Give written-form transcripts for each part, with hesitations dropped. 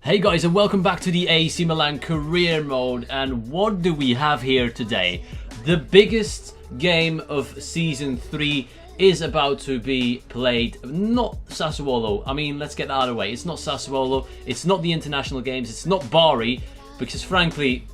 Hey guys, and welcome back to the AC Milan career mode. And what do we have here today? The biggest game of season 3 is about to be played. Not Sassuolo. I mean, let's get that out of the way. It's not Sassuolo. It's not the international games. It's not Bari, because frankly,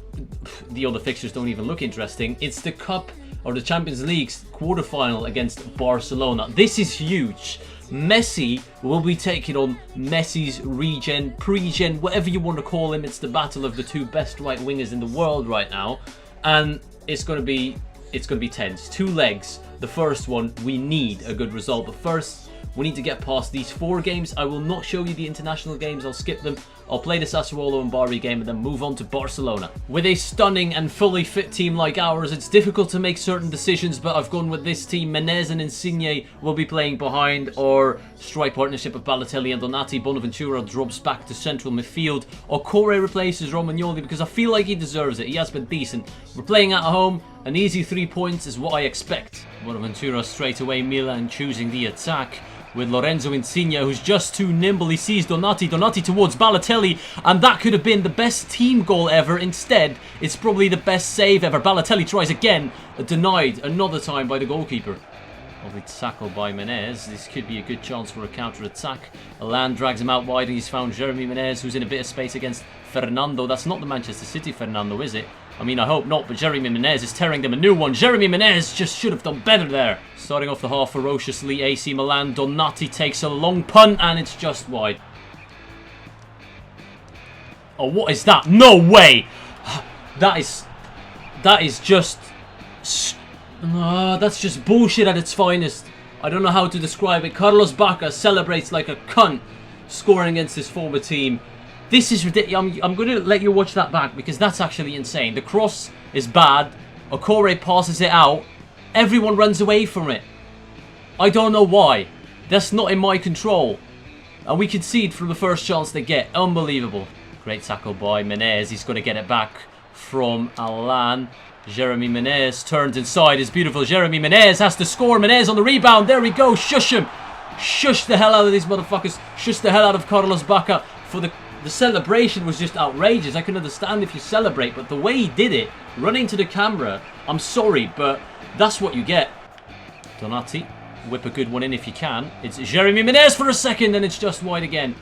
the other fixtures don't even look interesting. It's the Cup or the Champions League's quarterfinal against Barcelona. This is huge. Messi will be taking on MESSI'S REGEN, pre-gen, whatever you want to call him. It's the battle of the two best right wingers in the world right now, and it's going to be tense. 2 legs. The first one, we need a good result, but first we need to get past these 4 games. I will not show you the international games. I'll skip them. I'll play the Sassuolo and Bari game and then move on to Barcelona. With a stunning and fully fit team like ours, it's difficult to make certain decisions, but I've gone with this team. Menez and Insigne will be playing behind, or strike partnership of Balotelli and Donati. Bonaventura drops back to central midfield. Ocore replaces Romagnoli because I feel like he deserves it. He has been decent. We're playing at home. An easy 3 points is what I expect. Bonaventura straight away. Milan choosing the attack with Lorenzo Insigne, who's just too nimble. He sees Donati towards Balotelli, and that could have been the best team goal ever. Instead, it's probably the best save ever. Balotelli tries again, denied another time by the goalkeeper. Lovely tackle by Menez. This could be a good chance for a counter-attack. Milan drags him out wide, and he's found Jeremy Menez, who's in a bit of space against Fernando. That's not the Manchester City Fernando, is it? I mean, I hope not, but Jeremy Menez is tearing them a new one. Jeremy Menez just should have done better there. Starting off the half ferociously, AC Milan. Donati takes a long punt, and it's just wide. Oh, what is that? No way! That is just... that's just bullshit at its finest. I don't know how to describe it. Carlos Bacca celebrates like a cunt, scoring against his former team. This is ridiculous. I'm going to let you watch that back because that's actually insane. The cross is bad. Ocore passes it out. Everyone runs away from it. I don't know why. That's not in my control. And we concede from the first chance they get. Unbelievable. Great tackle by Menez. He's going to get it back from Alan. Jeremy Menez turns inside. It's beautiful. Jeremy Menez has to score. Menez on the rebound. There we go. Shush him. Shush the hell out of these motherfuckers. Shush the hell out of Carlos Bacca. For the celebration was just outrageous. I can understand if you celebrate, but the way he did it, running to the camera, I'm sorry, but that's what you get. Donati, whip a good one in if you can. It's Jeremy Menez for a second, and it's just wide again.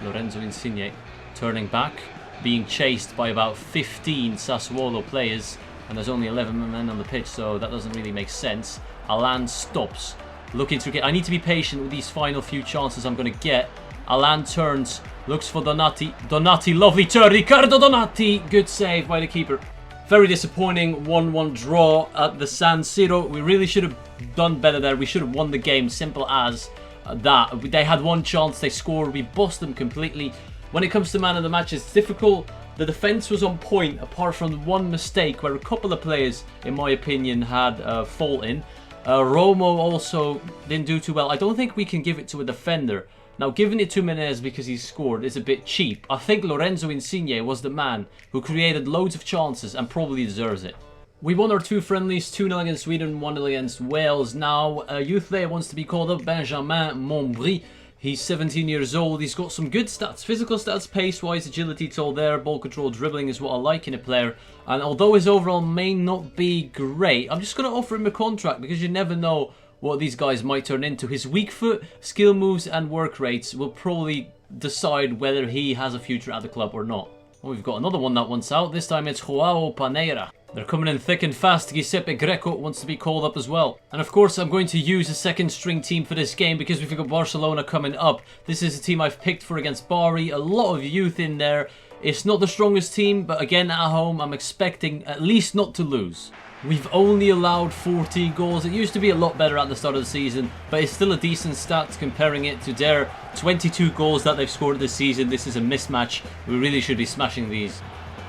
Lorenzo Insigne turning back, being chased by about 15 Sassuolo players, and there's only 11 men on the pitch, so that doesn't really make sense. Alan stops, looking to get... I need to be patient with these final few chances I'm going to get. Alan turns, looks for Donati. Donati, lovely turn. Riccardo Donati. Good save by the keeper. Very disappointing 1-1 draw at the San Siro. We really should have done better there. We should have won the game. Simple as that. They had one chance. They scored. We bossed them completely. When it comes to man of the match, it's difficult. The defence was on point, apart from one mistake where a couple of players, in my opinion, had fault in. Romo also didn't do too well. I don't think we can give it to a defender. Now, giving it to Menez because he scored is a bit cheap. I think Lorenzo Insigne was the man who created loads of chances and probably deserves it. We won our 2 friendlies, 2-0 against Sweden, 1-0 against Wales. Now, a youth player wants to be called up, Benjamin Montbry. He's 17 years old. He's got some good stats. Physical stats, pace-wise, agility, it's all there. Ball control, dribbling is what I like in a player. And although his overall may not be great, I'm just going to offer him a contract because you never know what these guys might turn into. His weak foot, skill moves and work rates will probably decide whether he has a future at the club or not. Oh, we've got another one that wants out. This time it's Joao Paneira. They're coming in thick and fast. Giuseppe Greco wants to be called up as well. And of course I'm going to use a second string team for this game because we've got Barcelona coming up. This is a team I've picked for against Bari. A lot of youth in there. It's not the strongest team, but again at home I'm expecting at least not to lose. We've only allowed 14 goals. It used to be a lot better at the start of the season, but it's still a decent stat comparing it to their 22 goals that they've scored this season. This is a mismatch. We really should be smashing these.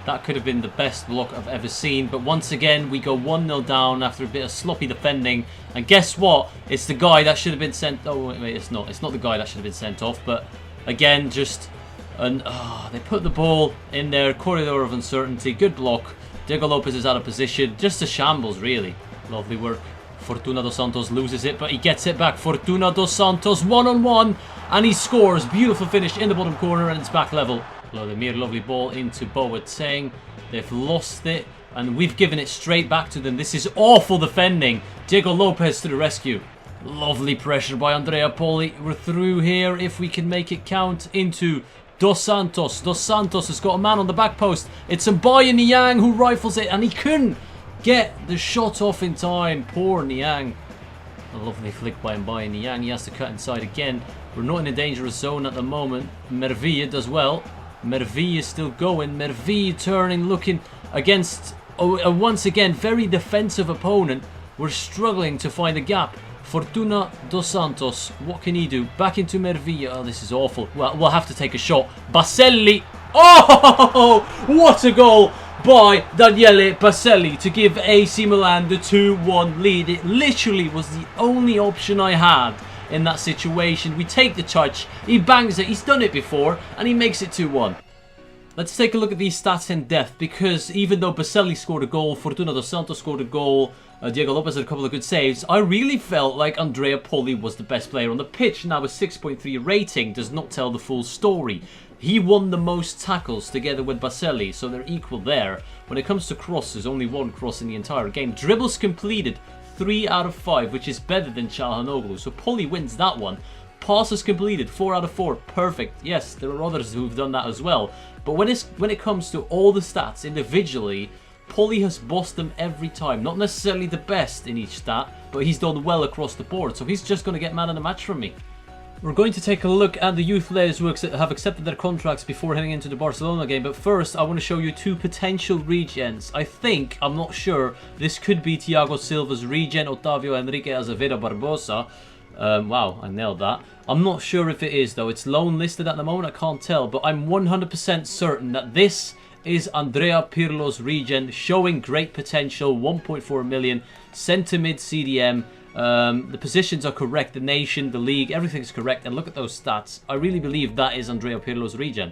That could have been the best block I've ever seen, but once again we go 1-0 down after a bit of sloppy defending. And guess what? It's the guy that should have been sent... Oh, wait, it's not. It's not the guy that should have been sent off, but again, just... they put the ball in their corridor of uncertainty. Good block. Diego Lopez is out of position. Just a shambles, really. Lovely work. Fortuna dos Santos loses it, but he gets it back. Fortuna dos Santos, one-on-one, and he scores. Beautiful finish in the bottom corner, and it's back level. Vladimir, lovely ball into Boateng. They've lost it, and we've given it straight back to them. This is awful defending. Diego Lopez to the rescue. Lovely pressure by Andrea Poli. We're through here if we can make it count into Dos Santos. Dos Santos has got a man on the back post. It's Mbaye Niang who rifles it, and he couldn't get the shot off in time. Poor Niang. A lovely flick by Mbaye Niang. He has to cut inside again. We're not in a dangerous zone at the moment. Merville does well. Merville is still going. Merville turning, looking against once again very defensive opponent. We're struggling to find a gap. Fortuna Dos Santos, what can he do? Back into Merville. Oh, this is awful. Well, we'll have to take a shot. Baselli. Oh, what a goal by Daniele Baselli to give AC Milan the 2-1 lead. It literally was the only option I had in that situation. We take the touch, he bangs it, he's done it before, and he makes it 2-1. Let's take a look at these stats in depth, because even though Baselli scored a goal, Fortuna Dos Santos scored a goal, Diego Lopez had a couple of good saves, I really felt like Andrea Poli was the best player on the pitch. Now a 6.3 rating does not tell the full story. He won the most tackles together with Baselli, so they're equal there. When it comes to crosses, only one cross in the entire game. Dribbles completed, 3 out of 5, which is better than Çalhanoğlu, so Poli wins that one. Passes completed, 4 out of 4, perfect. Yes, there are others who've done that as well. But when it comes to all the stats individually, Poli has bossed them every time. Not necessarily the best in each stat, but he's done well across the board, so he's just going to get man of the match from me. We're going to take a look at the youth players who have accepted their contracts before heading into the Barcelona game. But first, I want to show you 2 potential regens. I'm not sure, this could be Thiago Silva's regen, Otavio Enrique Azevedo Barbosa. Wow, I nailed that. I'm not sure if it is though. It's loan listed at the moment, I can't tell. But I'm 100% certain that this is Andrea Pirlo's regen, showing great potential, 1.4 million, centre mid CDM. The positions are correct, the nation, the league, everything's correct, and look at those stats. I really believe that is Andrea Pirlo's regen.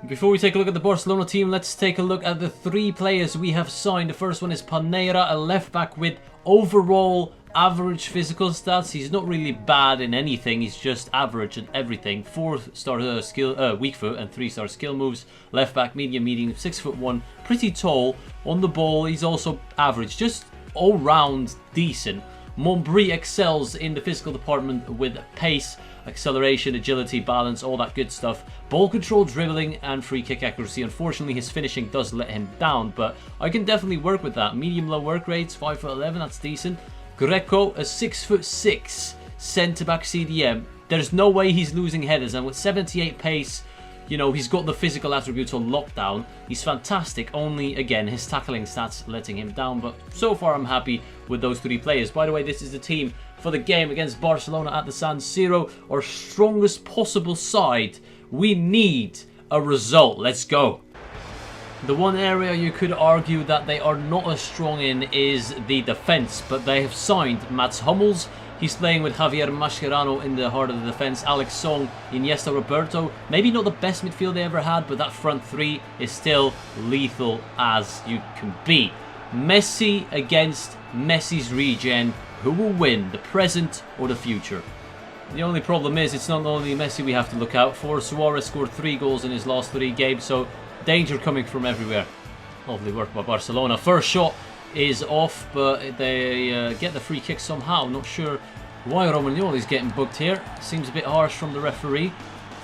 Before we take a look at the Barcelona team, let's take a look at the 3 players we have signed. The first one is Paneira, a left back with overall average physical stats. He's not really bad in anything, he's just average in everything. 4-star skill, weak foot, and 3-star skill moves. Left back, medium, 6'1", pretty tall. On the ball, he's also average, just all round decent. Montbry excels in the physical department with pace, acceleration, agility, balance, all that good stuff. Ball control, dribbling, and free kick accuracy. Unfortunately, his finishing does let him down, but I can definitely work with that. Medium low work rates, 5'11", that's decent. Greco, a 6'6", centre-back CDM. There's no way he's losing headers, and with 78 pace, you know, he's got the physical attributes on lockdown. He's fantastic, only, again, his tackling stats letting him down. But so far, I'm happy with those 3 players. By the way, this is the team for the game against Barcelona at the San Siro. Our strongest possible side. We need a result. Let's go. The one area you could argue that they are not as strong in is the defence, but they have signed Mats Hummels. He's playing with Javier Mascherano in the heart of the defence. Alex Song, Iniesta, Roberto. Maybe not the best midfield they ever had, but that front 3 is still lethal as you can be. Messi against Messi's regen. Who will win, the present or the future? The only problem is it's not only Messi we have to look out for. Suarez scored 3 goals in his last 3 games, so danger coming from everywhere. Lovely work by Barcelona. First shot is off, but they get the free kick somehow. Not sure why Romagnoli's getting booked here. Seems a bit harsh from the referee.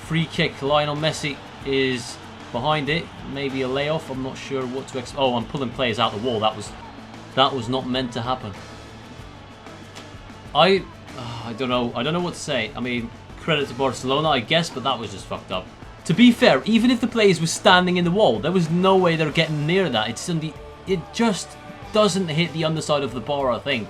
Free kick, Lionel Messi is behind it. Maybe a layoff, I'm not sure what to expect. Oh, I'm pulling players out the wall. That was not meant to happen. I don't know what to say. I mean, credit to Barcelona, I guess, but that was just fucked up. To be fair, even if the players were standing in the wall, there was no way they're getting near that. It just doesn't hit the underside of the bar, I think.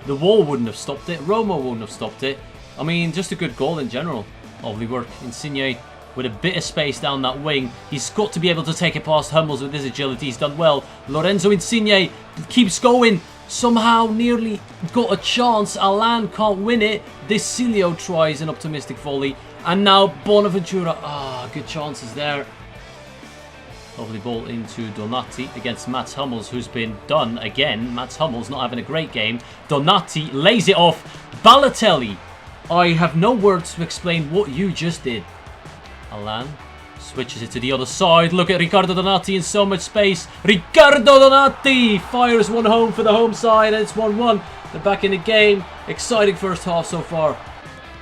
The wall wouldn't have stopped it. Roma wouldn't have stopped it. I mean, just a good goal in general. Lovely work. Insigne with a bit of space down that wing. He's got to be able to take it past Hummels with his agility. He's done well. Lorenzo Insigne keeps going. Somehow nearly got a chance. Alan can't win it. Desilio tries an optimistic volley. And now Bonaventura. Good chances there. Lovely ball into Donati against Mats Hummels, who's been done again. Mats Hummels not having a great game. Donati lays it off. Balotelli. I have no words to explain what you just did. Alan Switches it to the other side. Look at Riccardo Donati in so much space. Riccardo Donati fires one home for the home side, and it's 1-1. They're back in the game. Exciting first half so far.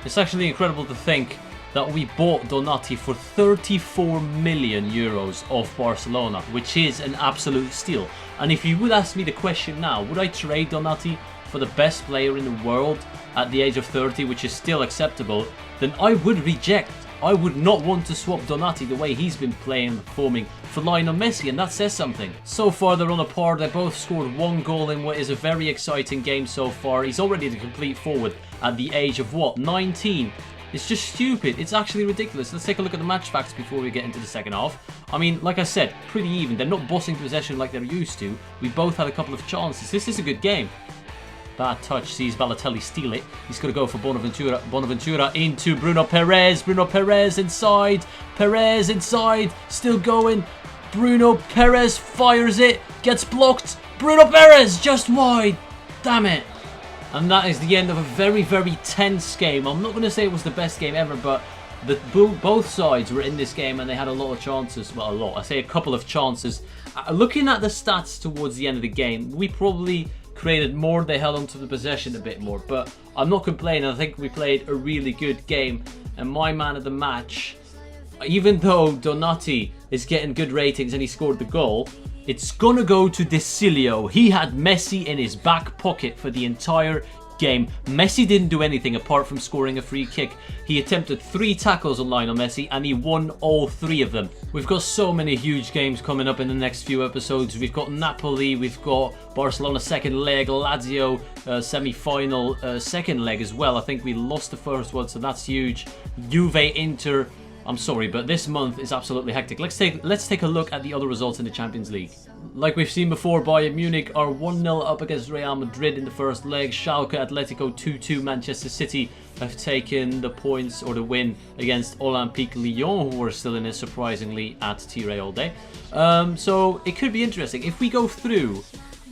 It's actually incredible to think that we bought Donati for 34 million euros off Barcelona, which is an absolute steal. And if you would ask me the question now, would I trade Donati for the best player in the world at the age of 30, which is still acceptable, then I would reject. I would not want to swap Donati the way he's been playing and performing for Lionel Messi, and that says something. So far they're on a par. They both scored 1 goal in what is a very exciting game so far. He's already the complete forward at the age of what, 19? It's just stupid. It's actually ridiculous. Let's take a look at the match facts before we get into the second half. I mean, like I said, pretty even. They're not bossing possession like they're used to. We both had a couple of chances. This is a good game. Bad touch, sees Balotelli steal it. He's going to go for Bonaventura. Bonaventura into Bruno Perez. Bruno Perez inside. Perez inside. Still going. Bruno Perez fires it. Gets blocked. Bruno Perez just wide. Damn it. And that is the end of a very, very tense game. I'm not going to say it was the best game ever, but both sides were in this game and they had a lot of chances. Well, a lot. I say a couple of chances. Looking at the stats towards the end of the game, we probably created more. They held on to the possession a bit more, but I'm not complaining. I think we played a really good game, and my man of the match, even though Donati is getting good ratings and he scored the goal, it's gonna go to Desilio. He had Messi in his back pocket for the entire game. Messi didn't do anything apart from scoring a free kick. He attempted 3 tackles on Lionel Messi and he won all 3 of them. We've got so many huge games coming up in the next few episodes. We've got Napoli, we've got Barcelona second leg, Lazio semi-final second leg as well. I think we lost the first one, so that's huge. Juve, Inter. I'm sorry, but this month is absolutely hectic. Let's take a look at the other results in the Champions League. Like we've seen before, Bayern Munich are 1-0 up against Real Madrid in the first leg. Schalke, Atletico 2-2. Manchester City have taken the points or the win against Olympique Lyon, who are still in it surprisingly at TRayALLDay. So it could be interesting. If we go through,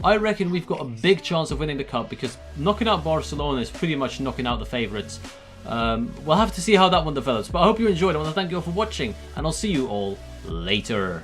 I reckon we've got a big chance of winning the cup, because knocking out Barcelona is pretty much knocking out the favourites. We'll have to see how that one develops, but I hope you enjoyed. I want to thank you all for watching, and I'll see you all later.